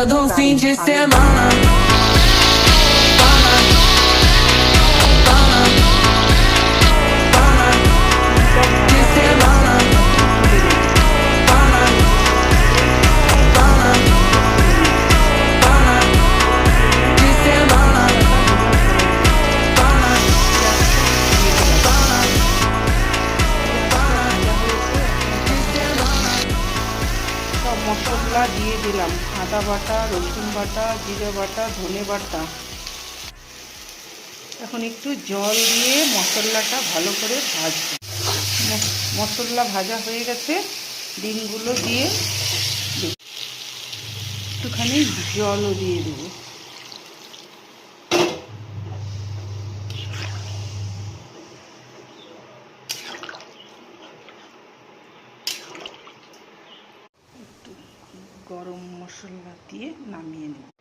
todo fim de semana. মশলা দিয়ে দিলাম, আদা বাটা, রসুন বাটা, জিরে বাটা, ধনে বাটা। এখন একটু জল দিয়ে মশলাটা ভালো করে ভাজবো। মশলা ভাজা হয়ে গেছে, ডিমগুলো দিয়ে একটুখানি জলও দিয়ে দেবো। গরম মশলা দিয়ে নামিয়ে নেব।